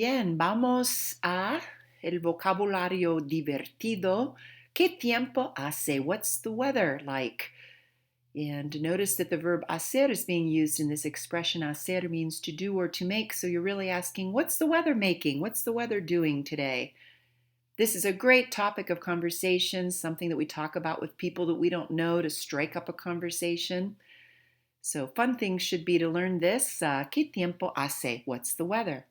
Bien, vamos a el vocabulario divertido. ¿Qué tiempo hace? What's the weather like? And notice that the verb hacer is being used in this expression. Hacer means to do or to make. So you're really asking, what's the weather making? What's the weather doing today? This is a great topic of conversation, something that we talk about with people that we don't know to strike up a conversation. So fun things should be to learn this. ¿Qué tiempo hace? What's the weather?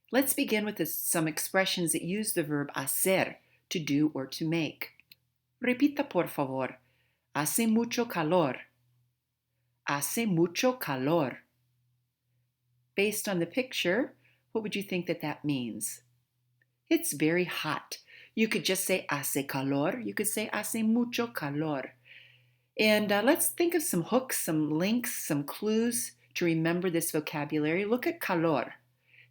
Let's begin with some expressions that use the verb hacer, to do or to make. Repita, por favor. Hace mucho calor. Hace mucho calor. Based on the picture, what would you think that means? It's very hot. You could just say hace calor. You could say hace mucho calor. And let's think of some hooks, some links, some clues to remember this vocabulary. Look at calor.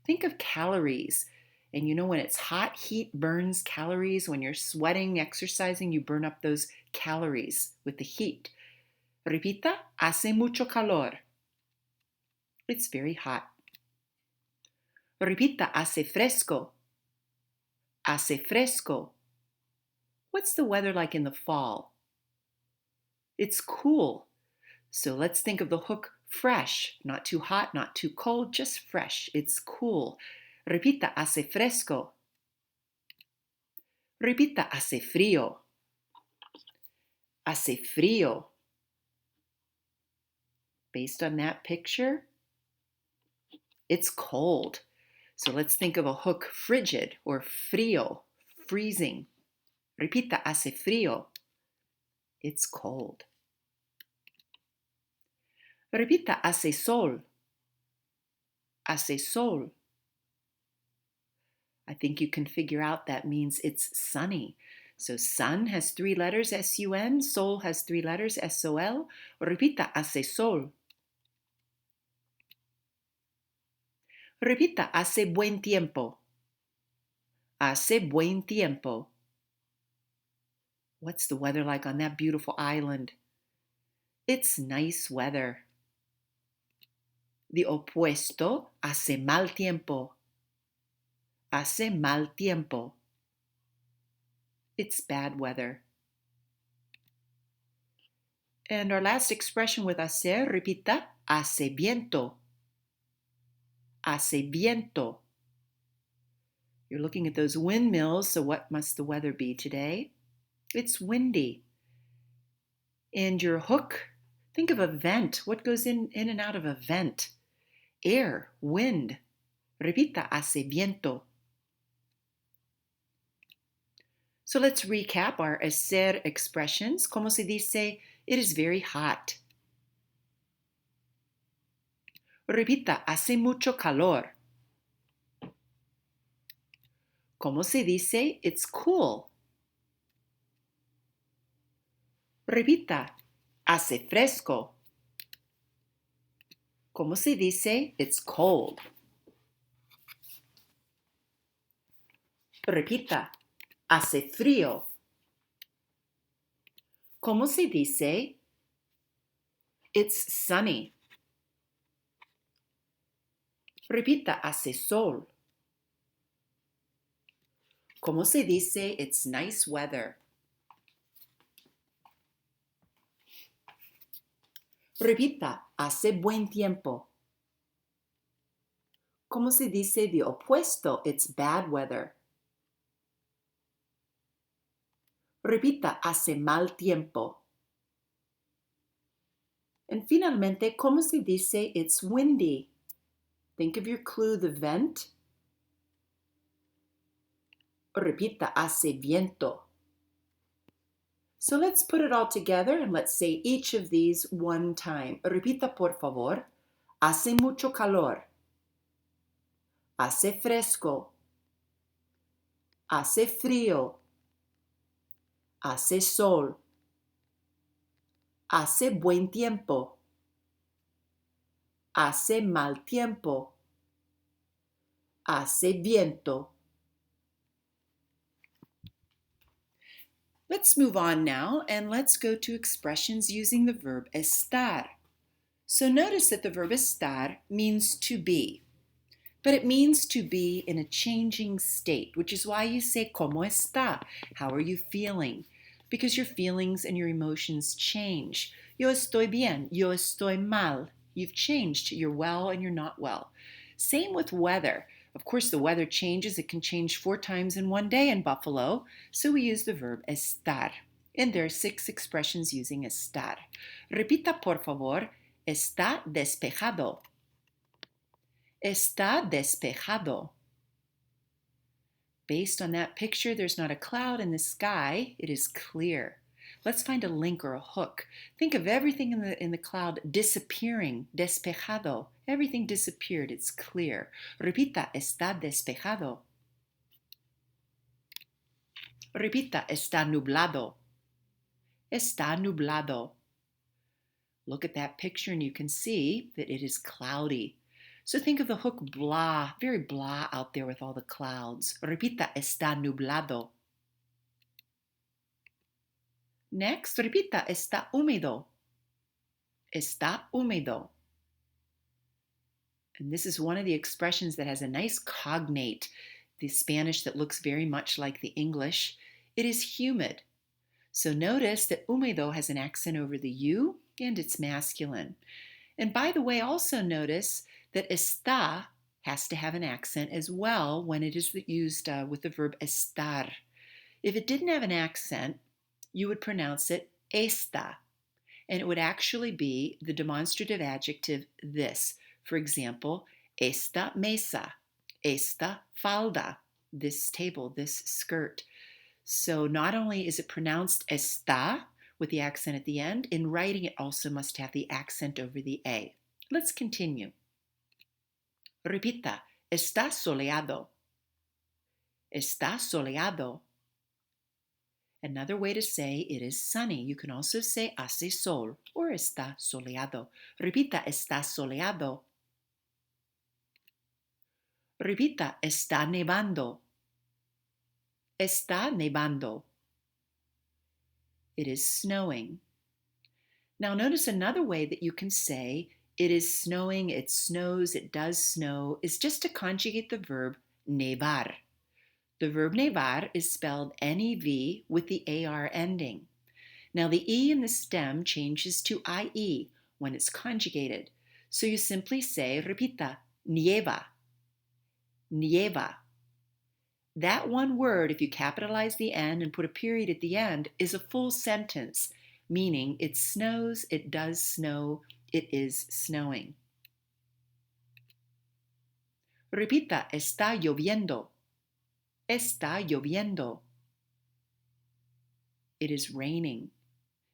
Think of calories. And you know, when it's hot, heat burns calories. When you're sweating, exercising, you burn up those calories with the heat. Repita, hace mucho calor. It's very hot. Repita, hace fresco. Hace fresco. What's the weather like in the fall? It's cool. So let's think of the hook fresh. Not too hot, not too cold, just fresh. It's cool. Repita, hace fresco. Repita, hace frío. Hace frío. Based on that picture, it's cold. So let's think of a hook frigid or frío, freezing. Repita, hace frío. It's cold. Repita, hace sol. Hace sol. I think you can figure out that means it's sunny. So sun has 3 letters, S-U-N. Sol has 3 letters, S-O-L. Repita, hace sol. Repita, hace buen tiempo. Hace buen tiempo. What's the weather like on that beautiful island? It's nice weather. The opuesto, hace mal tiempo. Hace mal tiempo. It's bad weather. And our last expression with hacer, repita, hace viento. Hace viento. You're looking at those windmills, so what must the weather be today? It's windy. And your hook, think of a vent. What goes in and out of a vent? Air, wind. Repita, hace viento. So let's recap our hacer expressions. Como se dice, it is very hot. Repita, hace mucho calor. Como se dice, it's cool. Repita, hace fresco. Como se dice, it's cold. Repita, hace frío. Como se dice, it's sunny. Repita, hace sol. Como se dice, it's nice weather. Repita, hace buen tiempo. Como se dice the opuesto, it's bad weather. Repita, hace mal tiempo. And finalmente, como se dice it's windy? Think of your clue, the vent. Repita, hace viento. So let's put it all together and let's say each of these one time. Repita, por favor. Hace mucho calor. Hace fresco. Hace frío. Hace sol. Hace buen tiempo. Hace mal tiempo. Hace viento. Let's move on now and let's go to expressions using the verb estar. So notice that the verb estar means to be. But it means to be in a changing state, which is why you say, ¿Cómo está? How are you feeling? Because your feelings and your emotions change. Yo estoy bien, yo estoy mal. You've changed. You're well and you're not well. Same with weather. Of course, the weather changes. It can change 4 times in one day in Buffalo, so we use the verb estar. And there are 6 expressions using estar. Repita, por favor. Está despejado. Está despejado. Based on that picture, there's not a cloud in the sky. It is clear. Let's find a link or a hook. Think of everything in the cloud disappearing. Despejado. Everything disappeared. It's clear. Repita, está despejado. Repita, está nublado. Está nublado. Look at that picture and you can see that it is cloudy. So think of the hook blah, very blah out there with all the clouds. Repita, está nublado. Next, repita, está húmedo. Está húmedo. And this is one of the expressions that has a nice cognate, the Spanish that looks very much like the English. It is humid. So notice that húmedo has an accent over the U and it's masculine. And by the way, also notice that está has to have an accent as well when it is used with the verb estar. If it didn't have an accent, you would pronounce it esta, and it would actually be the demonstrative adjective this. For example, esta mesa, esta falda, this table, this skirt. So not only is it pronounced está with the accent at the end, in writing it also must have the accent over the A. Let's continue. Repita, está soleado. Está soleado. Another way to say it is sunny. You can also say hace sol or está soleado. Repita, está soleado. Repita, está nevando. Está nevando. It is snowing. Now notice another way that you can say it is snowing, it snows, it does snow, is just to conjugate the verb nevar. The verb nevar is spelled N-E-V with the AR ending. Now the E in the stem changes to IE when it's conjugated. So you simply say, repita, nieva, nieva. That one word, if you capitalize the N and put a period at the end, is a full sentence, meaning it snows, it does snow, it is snowing. Repita, está lloviendo. Está lloviendo. It is raining.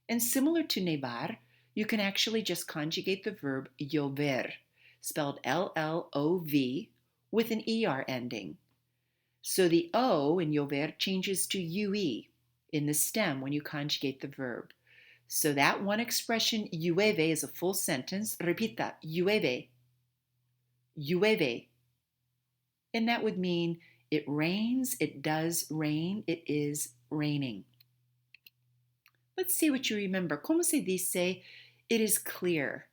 And similar to nevar, you can actually just conjugate the verb llover, spelled L-L-O-V, with an ER ending. So the O in llover changes to UE in the stem when you conjugate the verb. So that one expression, llueve, is a full sentence. Repita, llueve, llueve. And that would mean it rains, it does rain, it is raining. Let's see what you remember. ¿Cómo se dice? It is clear.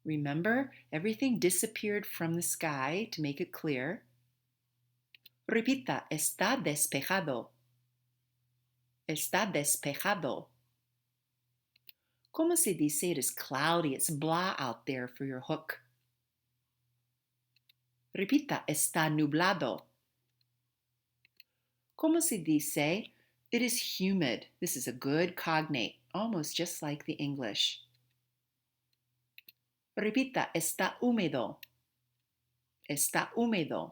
Remember, everything disappeared from the sky to make it clear. Repita, está despejado. Está despejado. ¿Cómo se dice? It is cloudy. It's blah out there for your hook. Repita, está nublado. ¿Cómo se dice? It is humid. This is a good cognate, almost just like the English. Repita, está húmedo. Está húmedo.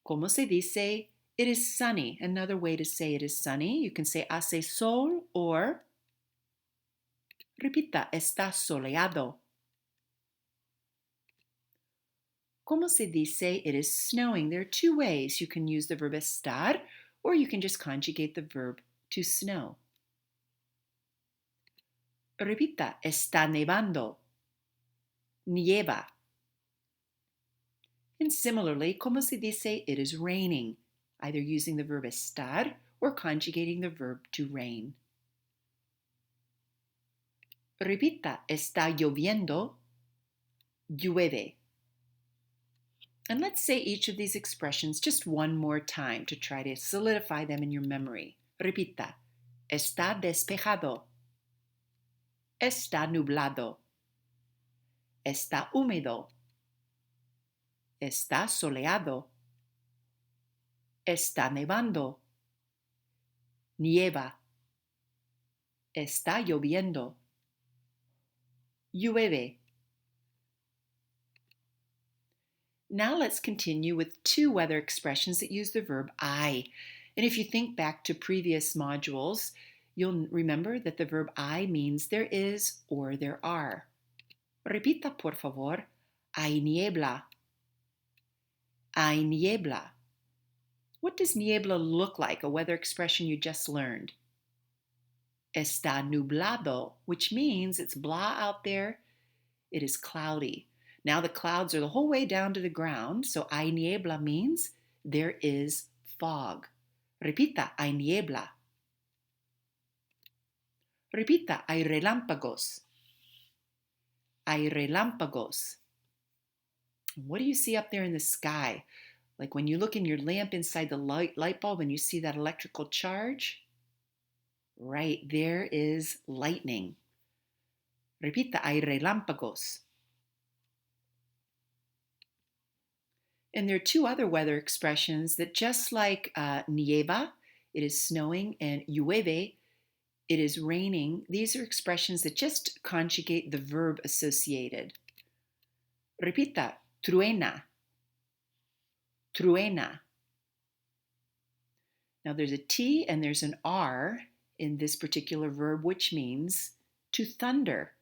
¿Cómo se dice? It is sunny. Another way to say it is sunny, you can say hace sol or repita, está soleado. ¿Cómo se dice? It is snowing. There are 2 ways. You can use the verb estar or you can just conjugate the verb to snow. Repita, está nevando. Nieva. And similarly, ¿cómo se dice? It is raining, either using the verb estar or conjugating the verb to rain. Repita, está lloviendo. Llueve. And let's say each of these expressions just one more time to try to solidify them in your memory. Repita. Está despejado. Está nublado. Está húmedo. Está soleado. Está nevando. Nieva. Está lloviendo. Llueve. Now let's continue with two weather expressions that use the verb I. And if you think back to previous modules, you'll remember that the verb I means there is or there are. Repita, por favor. Hay niebla. Hay niebla. What does niebla look like, a weather expression you just learned? Está nublado, which means it's blah out there. It is cloudy. Now the clouds are the whole way down to the ground, so hay niebla means there is fog. Repita, hay niebla. Repita, hay relámpagos. Hay relámpagos. What do you see up there in the sky? Like when you look in your lamp inside the light bulb and you see that electrical charge? Right, there is lightning. Repita, hay relámpagos. And there are two other weather expressions that just like nieva, it is snowing, and llueve, it is raining. These are expressions that just conjugate the verb associated. Repita, truena. Truena. Now there's a T and there's an R in this particular verb, which means to thunder.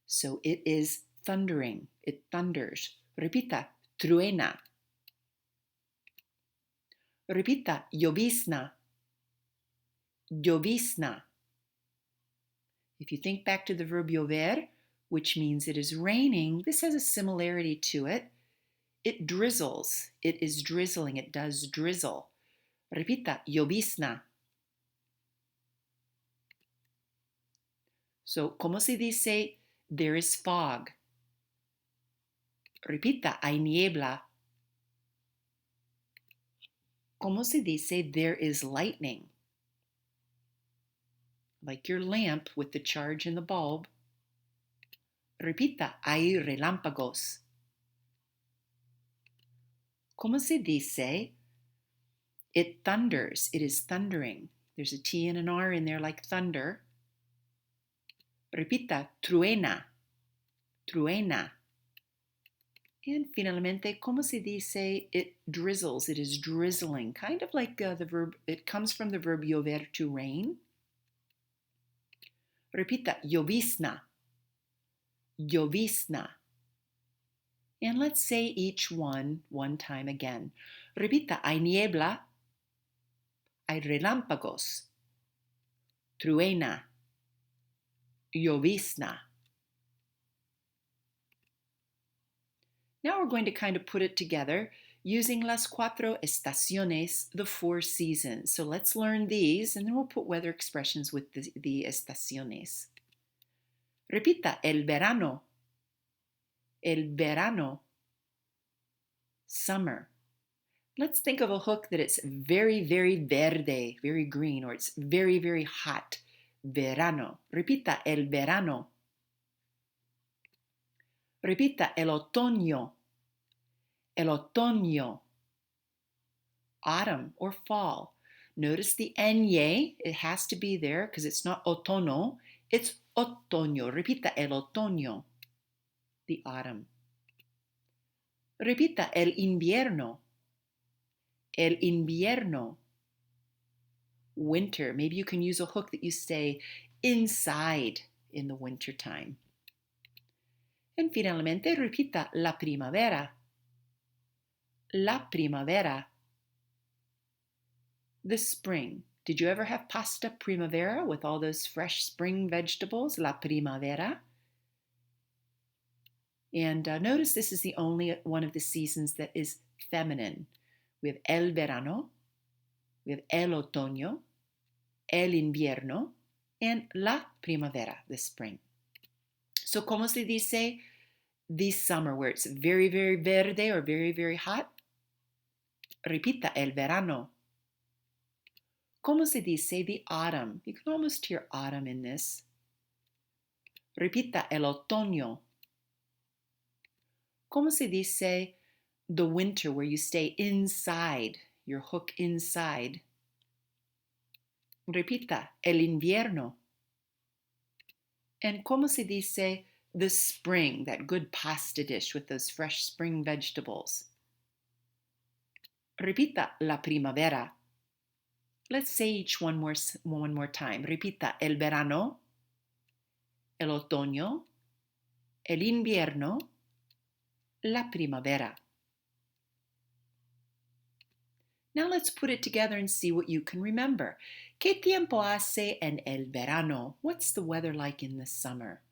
So it is thundering. It thunders. Repita, truena. Repita, llovizna. Llovizna. If you think back to the verb llover, which means it is raining, this has a similarity to it. It drizzles. It is drizzling. It does drizzle. Repita, llovizna. So, ¿cómo se dice there is fog? Repita, hay niebla. ¿Cómo se dice there is lightning? Like your lamp with the charge in the bulb. Repita, hay relámpagos. ¿Cómo se dice it thunders? It is thundering. There's a T and an R in there like thunder. Repita, truena. Truena. And finalmente, ¿cómo se dice it drizzles? It is drizzling, kind of like the verb, it comes from the verb llover, to rain. Repita, llovizna. Llovizna. And let's say each one time again. Repita, hay niebla. Hay relámpagos. Truena. Llovizna. Now we're going to kind of put it together using las cuatro estaciones, the four seasons. So let's learn these and then we'll put weather expressions with the estaciones. Repita, el verano. El verano. Summer. Let's think of a hook that it's very, very verde, very green, or it's very, very hot. Verano. Repita, el verano. Repita, el otoño. El otoño. Autumn or fall. Notice the ñe, it has to be there because it's not otono, it's otoño. Repita, el otoño. The autumn. Repita, el invierno. El invierno. Winter. Maybe you can use a hook that you say inside in the winter time. And finalmente, repita, la primavera. La primavera. The spring. Did you ever have pasta primavera with all those fresh spring vegetables? La primavera. And notice this is the only one of the seasons that is feminine. We have el verano, we have el otoño, el invierno, and la primavera, the spring. So, ¿cómo se dice the summer, where it's very, very verde or very, very hot? Repita el verano. ¿Cómo se dice the autumn? You can almost hear autumn in this. Repita el otoño. ¿Cómo se dice the winter where you stay inside, your hook inside? Repita el invierno. And ¿cómo se dice the spring, that good pasta dish with those fresh spring vegetables? Repita la primavera. Let's say each one more time. Repita el verano, el otoño, el invierno, la primavera. Now let's put it together and see what you can remember. ¿Qué tiempo hace en el verano? What's the weather like in the summer?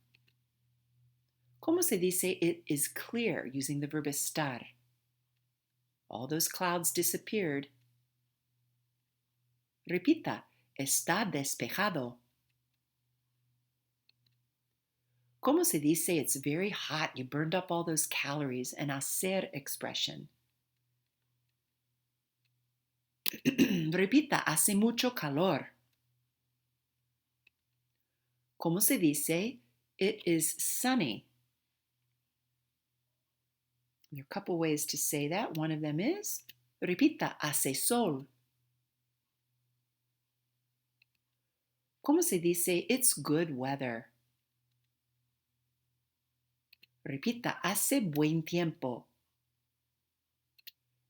¿Cómo se dice it is clear using the verb estar? All those clouds disappeared. Repita, está despejado. ¿Cómo se dice it's very hot? You burned up all those calories. An hacer expression. Repita, hace mucho calor. ¿Cómo se dice it is sunny? There are a couple ways to say that. One of them is, repita, hace sol. ¿Cómo se dice it's good weather? Repita, hace buen tiempo.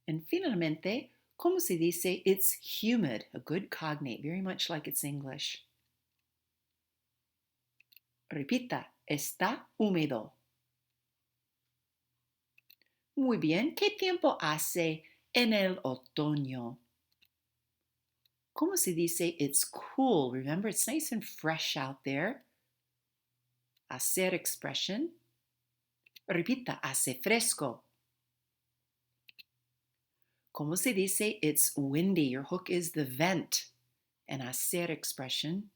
And finalmente, ¿cómo se dice it's humid? A good cognate, very much like it's English. Repita, está húmedo. Muy bien, ¿qué tiempo hace en el otoño? ¿Cómo se dice it's cool? Remember, it's nice and fresh out there. Hacer expression. Repita, hace fresco. ¿Cómo se dice it's windy? Your hook is the vent. An hacer expression.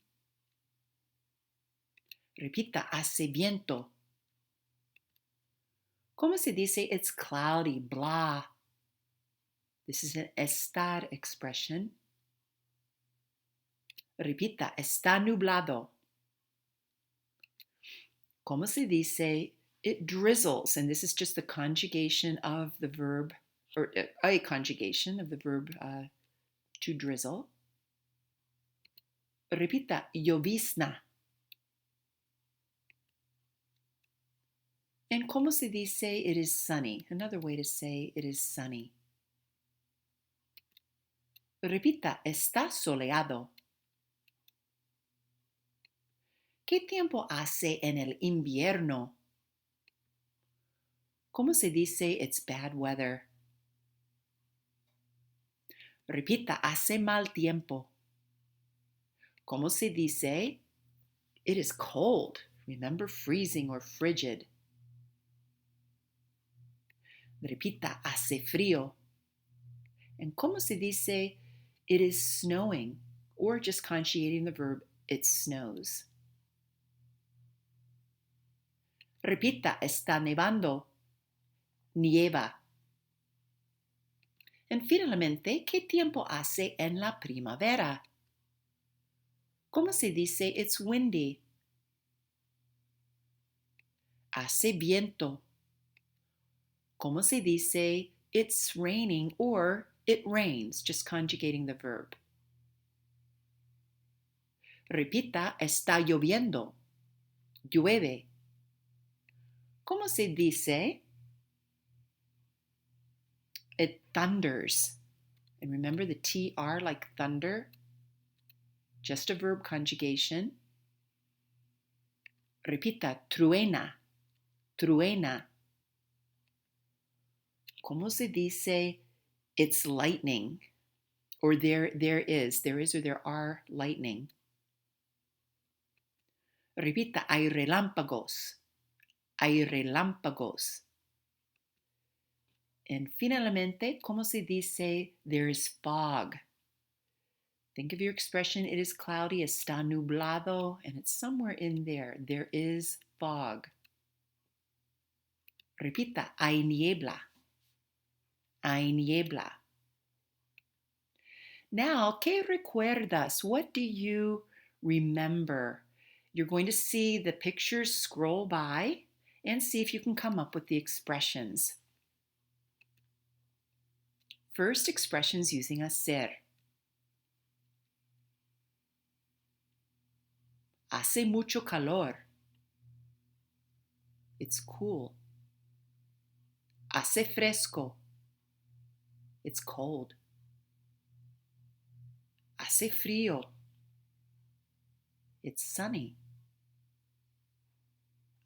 Repita, hace viento. ¿Cómo se dice it's cloudy? Blah. This is an estar expression. Repita, está nublado. ¿Cómo se dice it drizzles? And this is just the conjugation of the verb, or a conjugation of the verb to drizzle. Repita, llovizna. And ¿cómo se dice it is sunny? Another way to say it is sunny. Repita, está soleado. ¿Qué tiempo hace en el invierno? ¿Cómo se dice it's bad weather? Repita, hace mal tiempo. ¿Cómo se dice it is cold? Remember, freezing or frigid. Repita, hace frío. And ¿cómo se dice it is snowing? Or just conjugating the verb, it snows. Repita, está nevando. Nieva. And finalmente, ¿qué tiempo hace en la primavera? ¿Cómo se dice it's windy? Hace viento. ¿Cómo se dice it's raining or it rains? Just conjugating the verb. Repita, está lloviendo. Llueve. ¿Cómo se dice it thunders? And remember the TR like thunder? Just a verb conjugation. Repita, truena. Truena. ¿Cómo se dice it's lightning? Or there is or there are lightning. Repita, hay relámpagos. Hay relámpagos. And finalmente, ¿cómo se dice there is fog? Think of your expression, it is cloudy, está nublado, and it's somewhere in there. There is fog. Repita, hay niebla. Hay niebla. Now, ¿qué recuerdas? What do you remember? You're going to see the pictures scroll by and see if you can come up with the expressions. First, expressions using hacer. Hace mucho calor. It's cool. Hace fresco. It's cold. Hace frío. It's sunny.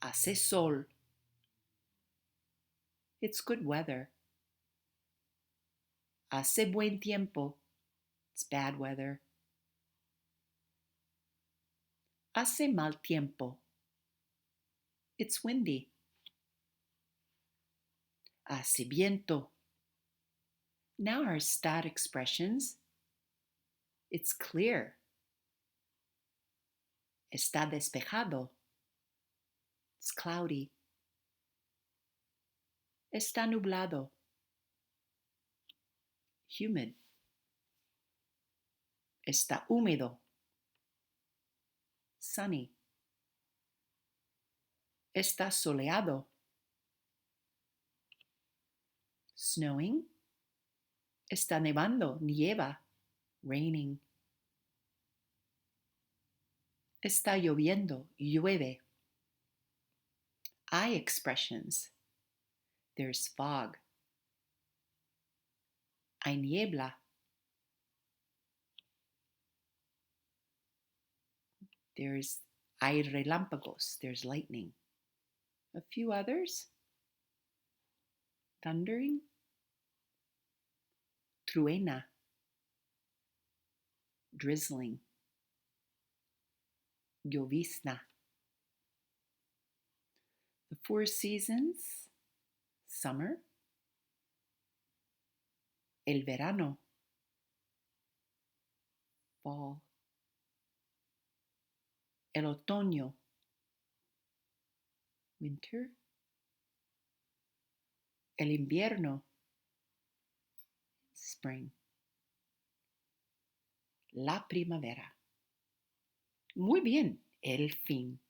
Hace sol. It's good weather. Hace buen tiempo. It's bad weather. Hace mal tiempo. It's windy. Hace viento. Now our stat expressions. It's clear. Está despejado. It's cloudy. Está nublado. Humid. Está húmedo. Sunny. Está soleado. Snowing. Está nevando. Nieva. Raining. Está lloviendo. Llueve. I expressions. There's fog. Hay niebla. Hay relámpagos. There's lightning. A few others. Thundering. Truena. Drizzling. Llovizna. The four seasons. Summer. El verano. Fall. El otoño. Winter. El invierno. Spring. La primavera. Muy bien, el fin.